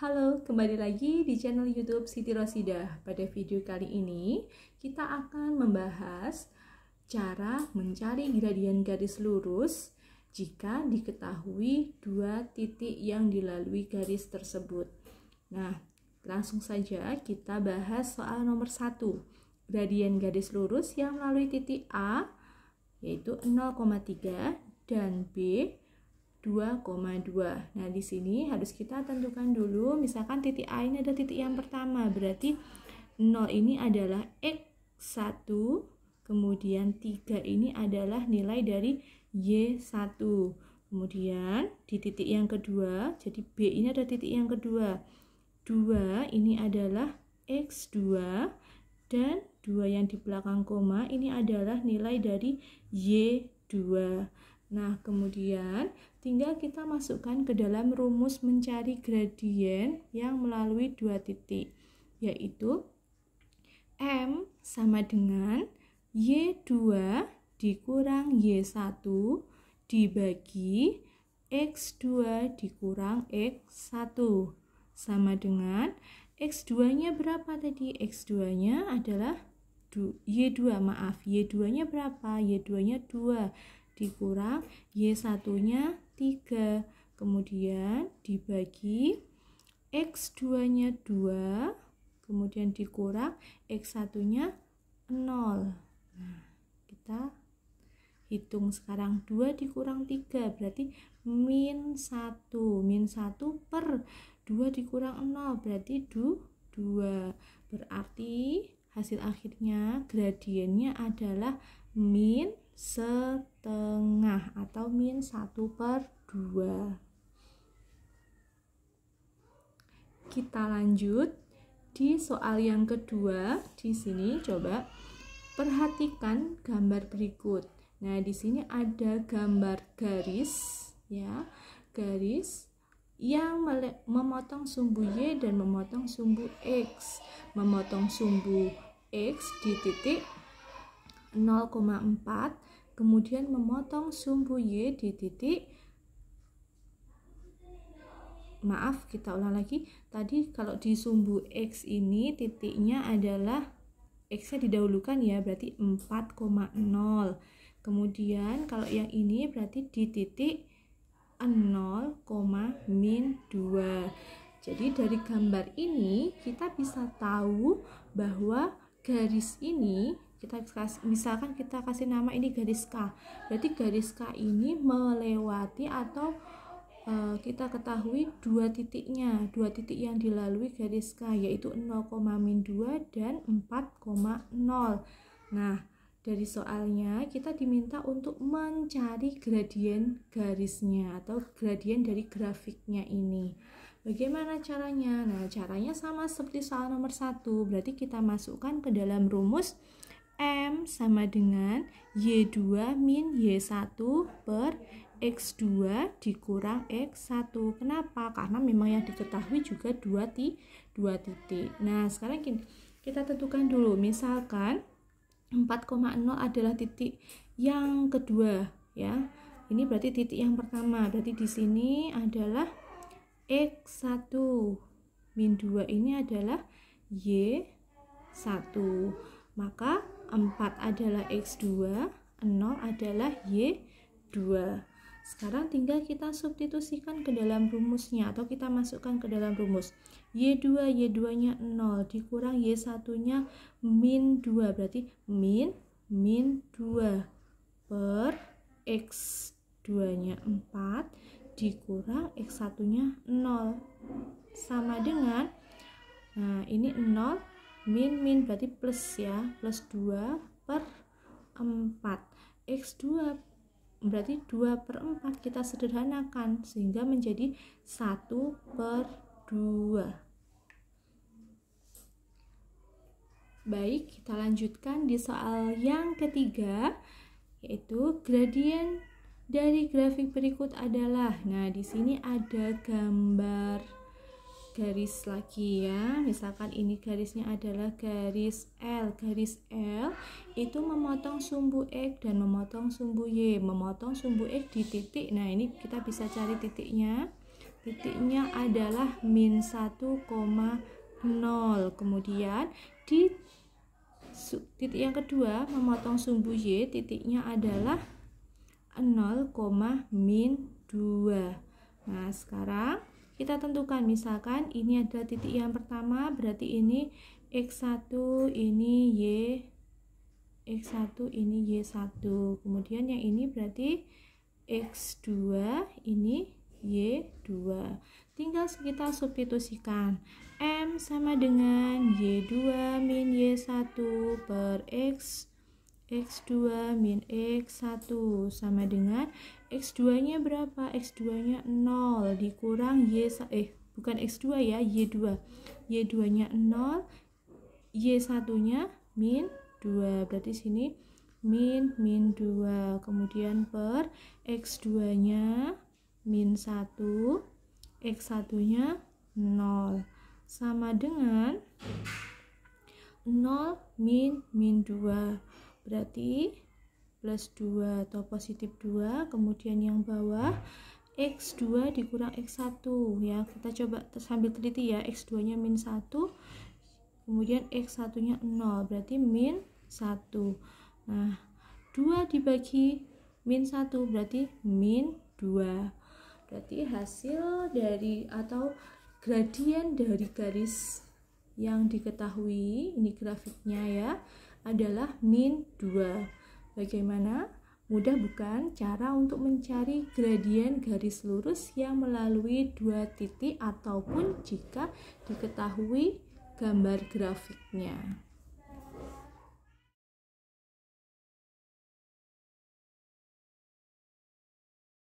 Halo, kembali lagi di channel YouTube Siti Rosidah. Pada video kali ini, kita akan membahas cara mencari gradien garis lurus jika diketahui dua titik yang dilalui garis tersebut. Nah, langsung saja kita bahas soal nomor 1. Gradien garis lurus yang melalui titik A yaitu 0,3 dan B 2,2. Nah, di sini harus kita tentukan dulu, misalkan titik A ini ada titik yang pertama, berarti 0 ini adalah X1, kemudian 3 ini adalah nilai dari Y1. Kemudian di titik yang kedua, jadi B ini ada titik yang kedua. 2 ini adalah X2 dan 2 yang di belakang koma ini adalah nilai dari Y2. Nah, kemudian tinggal kita masukkan ke dalam rumus mencari gradien yang melalui dua titik, yaitu M sama dengan Y2 dikurang Y1 dibagi X2 dikurang X1 sama dengan X2-nya berapa tadi? X2-nya adalah Y2, Y2-nya berapa? Y2-nya 2 dikurang Y1-nya 3, kemudian dibagi X2-nya 2, kemudian dikurang X1-nya 0. Nah, kita hitung sekarang 2 dikurang 3 berarti min 1 per 2 dikurang 0 berarti 2. Berarti hasil akhirnya gradiennya adalah min setengah atau min 1/2. Kita lanjut di soal yang kedua. Di sini coba perhatikan gambar berikut. Nah, di sini ada gambar garis ya, garis yang memotong sumbu Y dan memotong sumbu X. Memotong sumbu X di titik 0,4, kemudian memotong sumbu Y di titik, kita ulang lagi, tadi kalau di sumbu X ini titiknya adalah X-nya didahulukan ya, berarti 4,0. Kemudian kalau yang ini berarti di titik 0,-2. Jadi dari gambar ini kita bisa tahu bahwa garis ini misalkan kita kasih nama ini garis K, berarti garis K ini melewati atau kita ketahui dua titik yang dilalui garis K, yaitu 0,-2 dan 4,0. Nah, dari soalnya kita diminta untuk mencari gradien garisnya atau gradien dari grafiknya ini. Bagaimana caranya? Nah, caranya sama seperti soal nomor 1, berarti kita masukkan ke dalam rumus M sama dengan Y2 min Y1 per X2 dikurang X1. Kenapa? Karena memang yang diketahui juga dua titik. Nah, sekarang kita tentukan dulu. Misalkan 4,0 adalah titik yang kedua ya. Ini berarti titik yang pertama. Berarti di sini adalah X1 min 2 ini adalah Y1. Maka 4 adalah X2, 0 adalah Y2. Sekarang tinggal kita substitusikan ke dalam rumusnya atau kita masukkan ke dalam rumus. Y2-nya 0 dikurang Y1-nya min 2, berarti min 2 per X2-nya 4 dikurang X1-nya 0 sama dengan, nah ini 0 min berarti plus ya, plus 2 per 4. X2 berarti 2/4, kita sederhanakan sehingga menjadi 1/2. Baik, kita lanjutkan di soal yang ketiga, yaitu gradien dari grafik berikut adalah. Nah, di sini ada gambar garis lagi ya, misalkan ini garisnya adalah garis L. Garis L itu memotong sumbu X dan memotong sumbu Y. Memotong sumbu X di titik, nah ini kita bisa cari titiknya. titiknya adalah min 1,0. Kemudian di titik yang kedua memotong sumbu Y, titiknya adalah 0, min 2. Nah, sekarang kita tentukan, misalkan ini adalah titik yang pertama, berarti ini X1, ini X1, ini Y1. Kemudian yang ini berarti X2, ini Y2. Tinggal kita substitusikan. M sama dengan Y2 min Y1 per X2 min X1 sama dengan X2 nya berapa? X2 nya 0 dikurang bukan X2 ya, Y2. Y2 nya 0, Y1 nya min 2. Berarti sini min 2. Kemudian per X2 nya min 1, X1 nya 0 sama dengan 0 min 2. Berarti plus 2 atau positif 2. Kemudian yang bawah X2 dikurang X1 ya. Kita coba sambil teliti ya. X2 nya min 1, kemudian X1 nya 0, berarti min 1. Nah, 2 dibagi min 1 berarti min 2. Berarti hasil dari atau gradien dari garis yang diketahui, ini grafiknya ya, adalah min 2. Bagaimana? Mudah bukan cara untuk mencari gradien garis lurus yang melalui dua titik ataupun jika diketahui gambar grafiknya.